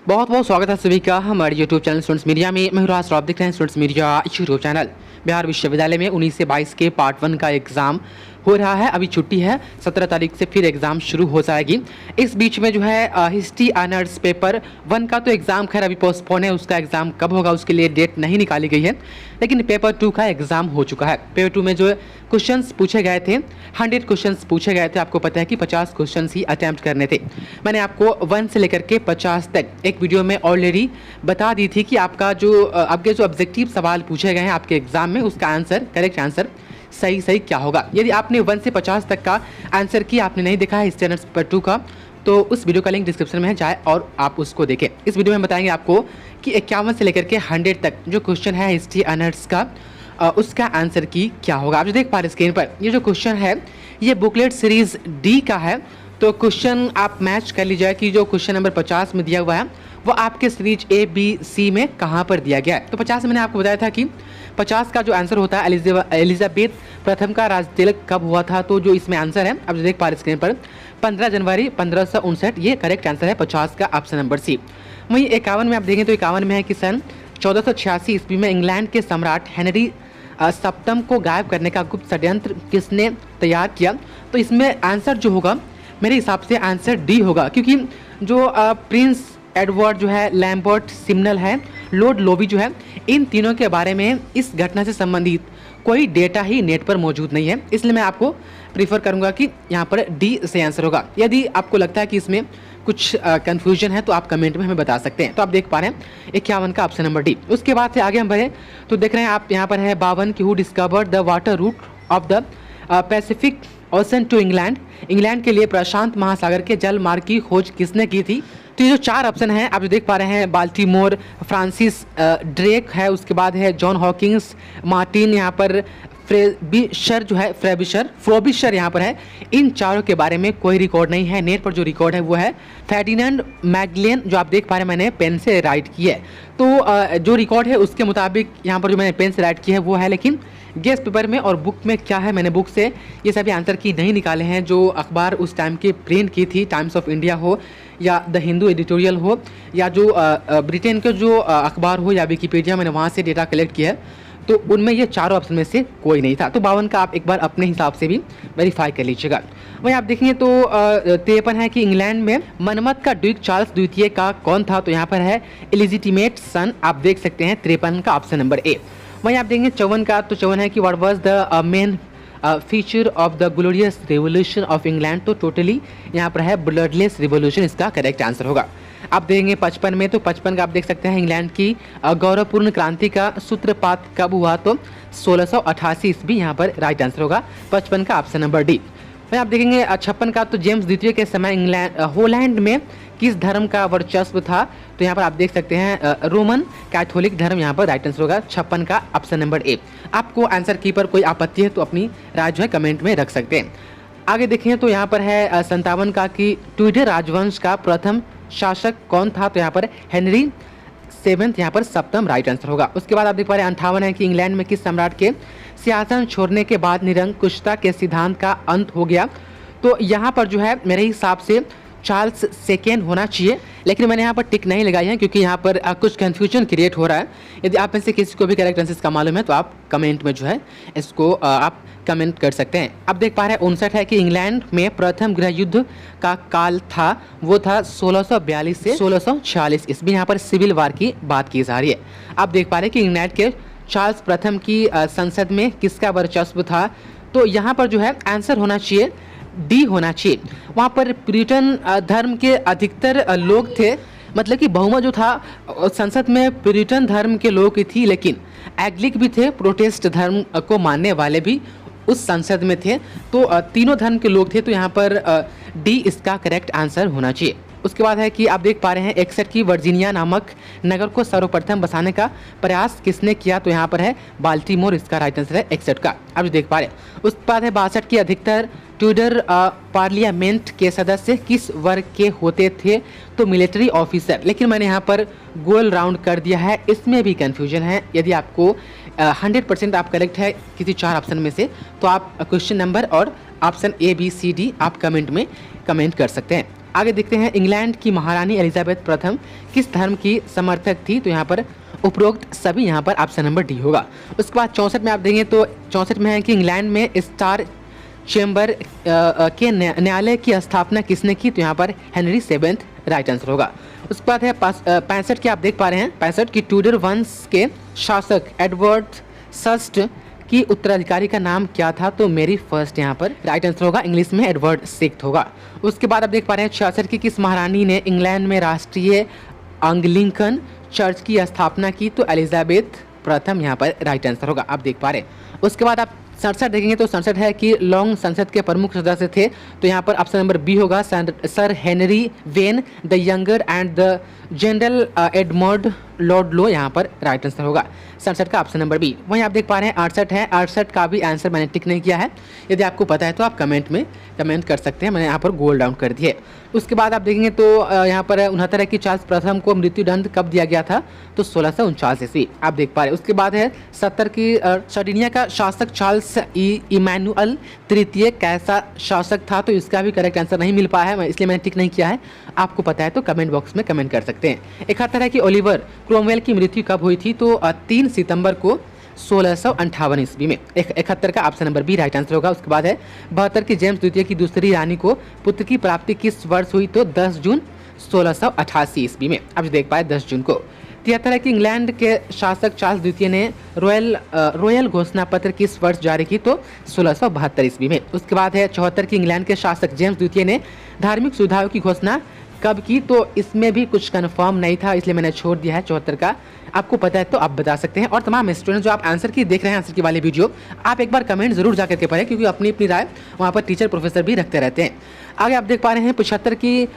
बहुत बहुत स्वागत है सभी का हमारे यूट्यूब चैनल स्टूडेंट्स मीडिया में। मैं राज आप देख रहे हैं students media YouTube channel. Bihar विश्वविद्यालय में 19 से 22 के पार्ट 1 का एग्ज़ाम हो रहा है। अभी छुट्टी है, 17 तारीख से फिर एग्ज़ाम शुरू हो जाएगी। इस बीच में जो है हिस्ट्री ऑनर्स पेपर 1 का तो एग्ज़ाम खैर अभी पोस्टपोन है। उसका एग्ज़ाम कब होगा उसके लिए डेट नहीं निकाली गई है, लेकिन पेपर 2 का एग्ज़ाम हो चुका है। पेपर 2 में जो क्वेश्चंस पूछे गए थे, 100 क्वेश्चंस पूछे गए थे। आपको पता है कि 50 क्वेश्चंस ही अटैम्प्ट करने थे। मैंने आपको 1 से लेकर के 50 तक एक वीडियो में ऑलरेडी बता दी थी कि आपके जो ऑब्जेक्टिव सवाल पूछे गए हैं आपके एग्जाम में, उसका आंसर, करेक्ट आंसर सही क्या होगा। यदि आपने 1 से 50 तक का आंसर किया, आपने नहीं देखा है हिस्ट्री ऑनर्स पेपर 2 का, तो उस वीडियो का लिंक डिस्क्रिप्शन में है, जाए और आप उसको देखें। इस वीडियो में बताएंगे आपको कि 51 से लेकर के 100 तक जो क्वेश्चन है हिस्ट्री ऑनर्स का, उसका आंसर की क्या होगा। आप जो देख पा रहे स्क्रीन पर, ये जो क्वेश्चन है ये बुकलेट सीरीज डी का है। तो क्वेश्चन आप मैच कर लीजिए कि जो क्वेश्चन नंबर 50 में दिया हुआ है वो आपके सीरीज ए बी सी में कहाँ पर दिया गया है। तो 50 में मैंने आपको बताया था कि 50 का जो आंसर होता है एलिजाबेथ प्रथम का राजतिलक कब हुआ था। तो जो इसमें आंसर है आप जो देख पा रहे स्क्रीन पर, 15 जनवरी 1559, ये करेक्ट आंसर है 50 का, ऑप्शन नंबर सी। वहीं 51 में आप देखें तो 51 में है कि सन 1486 ईस्वी में इंग्लैंड के सम्राट हेनरी सप्तम को गायब करने का गुप्त षड्यंत्र किसने तैयार किया। तो इसमें आंसर जो होगा मेरे हिसाब से आंसर डी होगा, क्योंकि जो प्रिंस एडवर्ड जो है, लैम्बर्ट सिमनल है, लॉर्ड लोबी जो है, इन तीनों के बारे में इस घटना से संबंधित कोई डेटा ही नेट पर मौजूद नहीं है। इसलिए मैं आपको प्रीफर करूंगा कि यहाँ पर डी से आंसर होगा। यदि आपको लगता है कि इसमें कुछ कंफ्यूजन है तो आप कमेंट में हमें बता सकते हैं। तो आप देख पा रहे हैं 51 का ऑप्शन नंबर डी। उसके बाद से आगे हम बढ़े तो देख रहे हैं आप यहाँ पर है 52 की who discovered the water route of the Pacific Ocean to England. England के लिए प्रशांत महासागर के जल मार्ग की खोज किसने की थी। तो ये जो 4 ऑप्शन हैं आप जो देख पा रहे हैं, बाल्टीमोर, फ्रांसिस ड्रेक है, उसके बाद है जॉन हॉकिंस, मार्टिन, यहाँ पर फ्रेबिशर जो है, फ्रोबिशर यहाँ पर है। इन चारों के बारे में कोई रिकॉर्ड नहीं है। नेट पर जो रिकॉर्ड है वो है फर्डिनेंड मैगलेन, जो आप देख पा रहे हैं मैंने पेन से राइट की है। तो जो रिकॉर्ड है उसके मुताबिक यहाँ पर जो मैंने पेन से राइट की है वो है, लेकिन गेस्ट पेपर में और बुक में क्या है, मैंने बुक से ये सभी आंसर की नहीं निकाले हैं। जो अखबार उस टाइम की प्रिंट की थी, टाइम्स ऑफ इंडिया हो या द हिंदू एडिटोरियल हो या जो ब्रिटेन के जो अखबार हो या विकीपीडिया, मैंने वहाँ से डेटा कलेक्ट किया है, तो उनमें ये चारों ऑप्शन में से कोई नहीं था। तो 52 का आप एक बार अपने हिसाब से भी वेरीफाई कर लीजिएगा। वहीं आप देखेंगे तो 53 है कि इंग्लैंड में मनमत का ड्यूक चार्ल्स द्वितीय का कौन था। तो यहाँ पर है इलिजिटिमेट सन, आप देख सकते हैं 53 का ऑप्शन नंबर ए। वहीं आप देखेंगे 54 का, तो 54 है कि what was the main feature of the glorious revolution of England. तो टोटली यहाँ पर है ब्लडलेस रिवोल्यूशन, इसका करेक्ट आंसर होगा। आप देखेंगे 55 में, तो 55 का आप देख सकते हैं इंग्लैंड की गौरवपूर्ण क्रांति का सूत्रपात कब हुआ। तो 1688 ईस्वी यहाँ पर राइट आंसर होगा, 55 का ऑप्शन नंबर डी। वहीं आप देखेंगे 56 का, तो जेम्स द्वितीय के समय इंग्लैंड होलैंड में किस धर्म का वर्चस्व था। तो यहाँ पर आप देख सकते हैं रोमन कैथोलिक धर्म यहाँ पर राइट आंसर होगा, 56 का ऑप्शन नंबर ए। आपको आंसर की पर कोई आपत्ति है तो अपनी राय जो है कमेंट में रख सकते हैं। आगे देखें तो यहाँ पर है 57 का कि ट्यूडर राजवंश का प्रथम शासक कौन था। तो यहाँ पर हेनरी 7 यहाँ पर सप्तम राइट आंसर होगा। उसके बाद आप देख पा रहे हैं 58 है कि इंग्लैंड में किस सम्राट के सिंहासन छोड़ने के बाद निरंकुशता के सिद्धांत का अंत हो गया। तो यहाँ पर जो है मेरे हिसाब से चार्ल्स सेकेंड होना चाहिए, लेकिन मैंने यहाँ पर टिक नहीं लगाई है क्योंकि यहाँ पर कुछ कन्फ्यूजन क्रिएट हो रहा है। यदि आप में से किसी को भी करेक्ट आंसर का मालूम है तो आप कमेंट में जो है इसको आप कमेंट कर सकते हैं। अब देख पा रहे हैं 59 है कि इंग्लैंड में प्रथम गृह युद्ध का काल था, वो था 1642 से 1646 ईस्वी। यहाँ पर सिविल वार की बात की जा रही है। आप देख पा रहे हैं कि इंग्लैंड के चार्ल्स प्रथम की संसद में किसका वर्चस्व था। तो यहाँ पर जो है आंसर होना चाहिए डी होना चाहिए। वहाँ पर प्यूरिटन धर्म के अधिकतर लोग थे, मतलब कि बहुमत जो था संसद में प्यूरिटन धर्म के लोग थी, लेकिन एग्लिक भी थे, प्रोटेस्ट धर्म को मानने वाले भी उस संसद में थे। तो तीनों धर्म के लोग थे। तो यहाँ पर डी इसका करेक्ट आंसर होना चाहिए। उसके बाद है कि आप देख पा रहे हैं 61 की वर्जीनिया नामक नगर को सर्वप्रथम बसाने का प्रयास किसने किया। तो यहाँ पर है बाल्टीमोर, इसका राइट आंसर है 61 का, आप जो देख पा रहे हैं। उसके बाद है 62 की अधिकतर ट्यूडर पार्लियामेंट के सदस्य किस वर्ग के होते थे। तो मिलिट्री ऑफिसर, लेकिन मैंने यहाँ पर गोल राउंड कर दिया है, इसमें भी कन्फ्यूजन है। यदि आपको 100% आप करेक्ट है किसी 4 ऑप्शन में से, तो आप क्वेश्चन नंबर और option A B C D आप कमेंट में कमेंट कर सकते हैं। आगे देखते हैं इंग्लैंड की महारानी एलिजाबेथ प्रथम किस धर्म की समर्थक थी, तो यहाँ पर उपरोक्त सभी यहाँ पर ऑप्शन नंबर डी होगा। उसके बाद 64 में आप देखेंगे तो 64 में है कि इंग्लैंड में स्टार चैम्बर के न्यायालय की स्थापना किसने की, तो यहाँ पर हेनरी सेवेंथ राइट आंसर होगा। उसके बाद है 65 के आप देख पा रहे हैं 65 की ट्यूडर वंश के शासक एडवर्ड षष्ठ की उत्तराधिकारी का नाम क्या था, तो मेरी फर्स्ट यहाँ पर राइट आंसर होगा, इंग्लिश में एडवर्ड सिक्स्थ होगा। उसके बाद आप देख पा रहे हैं 66 की किस महारानी ने इंग्लैंड में राष्ट्रीय एंग्लिकन चर्च की स्थापना की, तो एलिजाबेथ प्रथम यहाँ पर राइट आंसर होगा, आप देख पा रहे हैं। उसके बाद आप 67 देखेंगे तो 67 है कि लॉन्ग संसद के प्रमुख सदस्य थे, तो यहाँ पर ऑप्शन नंबर बी होगा, sir Henry Vane the younger and the general Edmund lord Lowe यहाँ पर राइट आंसर होगा 67 का ऑप्शन नंबर बी। वहीं आप देख पा रहे हैं 68 है, 68 का भी आंसर मैंने टिक नहीं किया है, यदि आपको पता है तो आप कमेंट में कमेंट कर सकते हैं, मैंने यहाँ पर गोल डाउन कर दिए। उसके बाद आप देखेंगे तो यहाँ पर 69 है कि चार्ल्स प्रथम को मृत्युदंड कब दिया गया था, तो 1649 ईस्वी, आप देख पा रहे हैं। उसके बाद है 70 की सर्डिनिया का शासक चार्ल्स इमैनुअल तृतीय कैसा शासक था, तो इसका भी करेक्ट आंसर नहीं मिल पाया है, इसलिए मैंने टिक नहीं किया है, आपको पता है तो कमेंट बॉक्स में कमेंट कर सकते हैं। 71 है कि ओलिवर क्रोमवेल की मृत्यु कब हुई थी, तो 3 सितंबर को 1658 ईस्वी में, 71 का option number B right answer होगा। उसके बाद है 72 की जेम्स द्वितीय की दूसरी रानी को पुत्र की प्राप्ति किस वर्ष हुई, तो 10 जून 1688 ईस्वी में, आप देख पाए 10 जून को। 73 है कि इंग्लैंड के शासक चार्ल्स द्वितीय ने रॉयल घोषणा पत्र किस वर्ष जारी की, तो 1672 ईस्वी में। उसके बाद है 74 की इंग्लैंड के शासक जेम्स द्वितीय ने धार्मिक सुधारों की घोषणा कब की, तो इसमें भी कुछ कंफर्म नहीं था, इसलिए मैंने छोड़ दिया है 74 का, आपको पता है तो आप बता सकते हैं। और तमाम स्टूडेंट जो आप आंसर की देख रहे हैं, आंसर की वाली वीडियो, आप एक बार कमेंट जरूर जाकर के पढ़ें, क्योंकि अपनी अपनी राय वहाँ पर टीचर प्रोफेसर भी रखते रहते हैं। आगे आप देख पा रहे हैं 75 की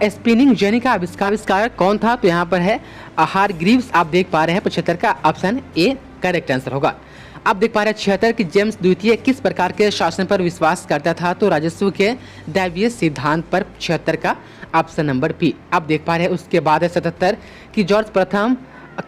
स्पिनिंग जेनी का आविष्कारक कौन था, तो यहाँ पर है हारग्रीव्स, आप देख पा रहे हैं 75 का ऑप्शन ए करेक्ट आंसर होगा। आप देख पा रहे हैं 76 की जेम्स द्वितीय किस प्रकार के शासन पर विश्वास करता था, तो राजस्व के दैवीय सिद्धांत पर, 76 का ऑप्शन नंबर बी, आप देख पा रहे हैं। उसके बाद है 77 की जॉर्ज प्रथम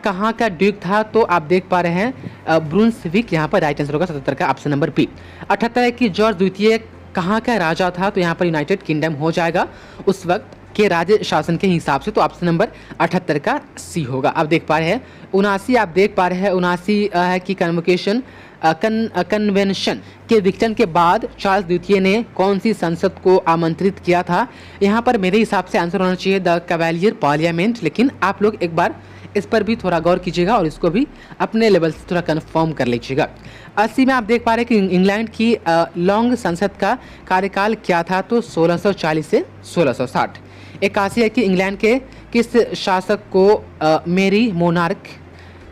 कहाँ का ड्यूक था, तो आप देख पा रहे हैं ब्रुंसविक, यहाँ पर राइट आंसर होगा 77 का ऑप्शन नंबर बी। 78 है कि जॉर्ज द्वितीय कहाँ का राजा था, तो यहाँ पर यूनाइटेड किंगडम हो जाएगा उस वक्त के राज्य शासन के हिसाब से, तो ऑप्शन नंबर 78 का सी होगा, आप देख पा रहे हैं। 79 आप देख पा रहे हैं 79 है कि कन्वोकेशन कन्वेंशन के विघटन के बाद चार्ल्स द्वितीय ने कौन सी संसद को आमंत्रित किया था, यहाँ पर मेरे हिसाब से आंसर होना चाहिए द कैवेलियर पार्लियामेंट, लेकिन आप लोग एक बार इस पर भी थोड़ा गौर कीजिएगा और इसको भी अपने लेवल से थोड़ा कंफर्म कर लीजिएगा। 80 में आप देख पा रहे हैं कि इंग्लैंड की लॉन्ग संसद का कार्यकाल क्या था, तो 1640 से 1660। 81 है कि इंग्लैंड के किस शासक को मेरी मोनार्क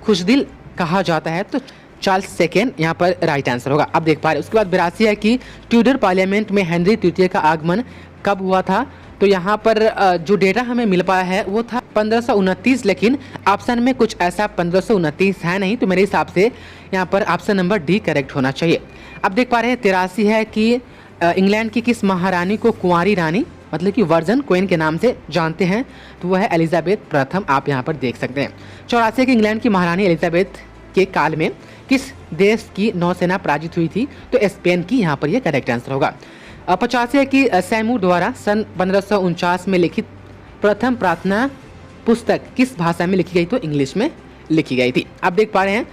खुशदिल कहा जाता है, तो चार्ल्स सेकेंड यहाँ पर राइट आंसर होगा, आप देख पा रहे हैं। उसके बाद 82 है कि ट्यूडर पार्लियामेंट में हेनरी तृतीय का आगमन कब हुआ था, तो यहाँ पर जो डेटा हमें मिल पाया है वो था 1529, लेकिन ऑप्शन में कुछ ऐसा 1529 है नहीं, तो मेरे हिसाब से यहाँ पर ऑप्शन नंबर डी करेक्ट होना चाहिए। आप देख पा रहे हैं 83 है कि इंग्लैंड की किस महारानी को कुंवारी रानी मतलब कि वर्जन क्वीन के नाम से जानते हैं, तो वह है एलिजाबेथ प्रथम, आप यहाँ पर देख सकते हैं। 84 की इंग्लैंड की महारानी एलिजाबेथ के काल में किस देश की नौसेना पराजित हुई थी, तो स्पेन की, यहाँ पर यह करेक्ट आंसर होगा। 85 है कि सैमूर द्वारा सन 1549 में लिखित प्रथम प्रार्थना पुस्तक किस भाषा में लिखी गई, तो इंग्लिश में लिखी गई थी, आप देख पा रहे हैं।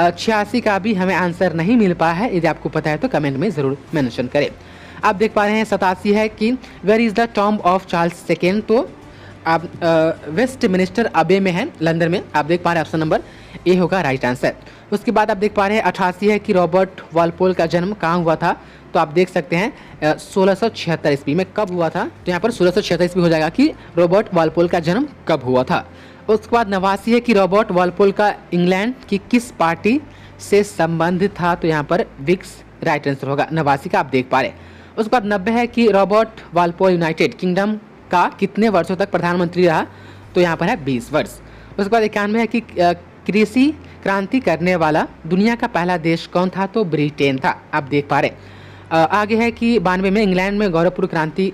86 का भी हमें आंसर नहीं मिल पाया है, यदि आपको पता है तो कमेंट में ज़रूर मेंशन करें। आप देख पा रहे हैं 87 है कि where is the tomb of Charles second, तो आप वेस्ट मिनिस्टर अबे में है, लंदन में, आप देख पा रहे हैं ऑप्शन नंबर ए होगा राइट आंसर। उसके बाद आप देख पा रहे हैं 88 है कि रॉबर्ट वालपोल का जन्म कहाँ हुआ था, तो आप देख सकते हैं 1676 ईस्वी में कब हुआ था, तो यहाँ पर 1676 ईस्वी हो जाएगा कि रॉबर्ट वालपोल का जन्म कब हुआ था। उसके बाद 89 है कि रॉबर्ट वालपोल का इंग्लैंड की किस पार्टी से संबंधित था, तो यहाँ पर विक्स राइट आंसर होगा, 89 का आप देख पा रहे हैं। उसके बाद 90 है कि रॉबर्ट वालपोल यूनाइटेड किंगडम का कितने वर्षों तक प्रधानमंत्री रहा, तो यहाँ पर है 20 वर्ष। उसके बाद 91 है कि कृषि क्रांति करने वाला दुनिया का पहला देश कौन था, तो ब्रिटेन था, आप देख पा रहे हैं। आगे है कि 92 में इंग्लैंड में गौरवपूर्ण क्रांति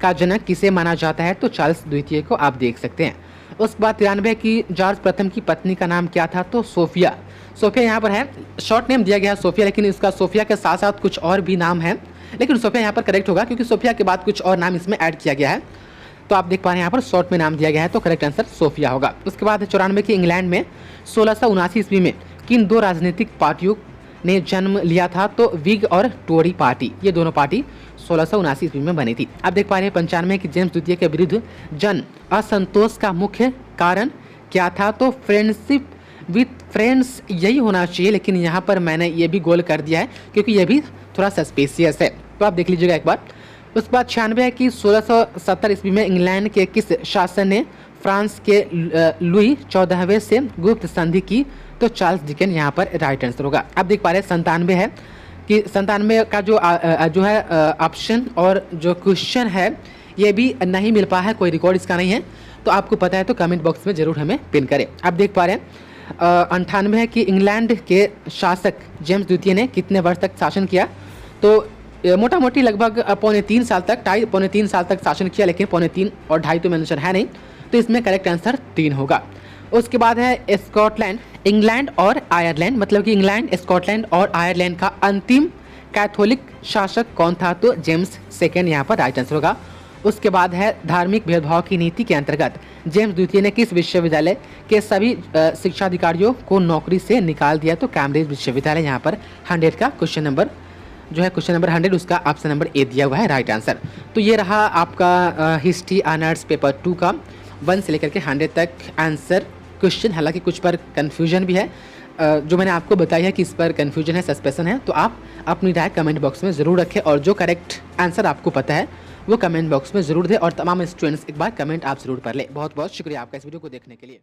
का जनक किसे माना जाता है, तो चार्ल्स द्वितीय को, आप देख सकते हैं। उसके बाद 93 की जॉर्ज प्रथम की पत्नी का नाम क्या था, तो सोफिया, सोफिया यहाँ पर है, शॉर्ट नेम दिया गया है सोफिया, लेकिन इसका सोफिया के साथ साथ कुछ और भी नाम है, लेकिन सोफिया यहाँ पर करेक्ट होगा क्योंकि सोफिया के बाद कुछ और नाम इसमें ऐड किया गया है। तो आप देख पा रहे हैं यहाँ पर शॉर्ट में नाम दिया गया है, तो करेक्ट आंसर सोफिया होगा। उसके बाद 94 के इंग्लैंड में 1679 ईस्वी में किन दो राजनीतिक पार्टियों ने जन्म लिया था? तो विग और टोरी पार्टी, ये दोनों पार्टी 1679 ईस्वी में बनी थी। आप देख पा रहे हैं 95 की जेम्स द्वितीय के विरुद्ध जन असंतोष का मुख्य कारण क्या था? तो फ्रेंडशिप विथ फ्रेंड्स यही होना चाहिए, लेकिन यहाँ पर मैंने ये भी गोल कर दिया है क्योंकि ये भी थोड़ा सस्पेशियस है, तो आप देख लीजिएगा एक बार। उसके बाद 96 है कि 1670 ईस्वी में इंग्लैंड के किस शासन ने फ्रांस के लुई 14वें से गुप्त संधि की? तो चार्ल्स डिकेन यहाँ पर राइट आंसर होगा। आप देख पा रहे हैं 97 है कि 97 का जो है ऑप्शन और जो क्वेश्चन है ये भी नहीं मिल पाया है, कोई रिकॉर्ड इसका नहीं है, तो आपको पता है तो कमेंट बॉक्स में जरूर हमें पिन करें। आप देख पा रहे हैं 98 है कि इंग्लैंड के शासक जेम्स द्वितीय ने कितने वर्ष तक शासन किया? तो मोटा मोटी लगभग पौने 3 साल तक, पौने 3 साल तक शासन किया, लेकिन पौने 3 और 2.5 तो मेंशन है नहीं, तो इसमें करेक्ट आंसर 3 होगा। उसके बाद है स्कॉटलैंड, इंग्लैंड और आयरलैंड, मतलब कि इंग्लैंड, स्कॉटलैंड और आयरलैंड का अंतिम कैथोलिक शासक कौन था? तो जेम्स सेकेंड यहाँ पर राइट आंसर होगा। उसके बाद है धार्मिक भेदभाव की नीति के अंतर्गत जेम्स द्वितीय ने किस विश्वविद्यालय के सभी शिक्षा अधिकारियों को नौकरी से निकाल दिया? तो कैम्ब्रिज विश्वविद्यालय, यहाँ पर 100 का क्वेश्चन नंबर जो है, क्वेश्चन नंबर 100, उसका ऑप्शन नंबर ए दिया हुआ है राइट आंसर। तो ये रहा आपका हिस्ट्री ऑनर्स पेपर 2 का 1 से लेकर के 100 तक आंसर क्वेश्चन। हालांकि कुछ पर कन्फ्यूजन भी है, जो मैंने आपको बताया है कि इस पर कन्फ्यूजन है, सस्पेंशन है, तो आप अपनी राय कमेंट बॉक्स में ज़रूर रखें और जो करेक्ट आंसर आपको पता है वो कमेंट बॉक्स में ज़रूर दें और तमाम स्टूडेंट्स एक बार कमेंट आप ज़रूर कर लें। बहुत बहुत शुक्रिया आपका इस वीडियो को देखने के लिए।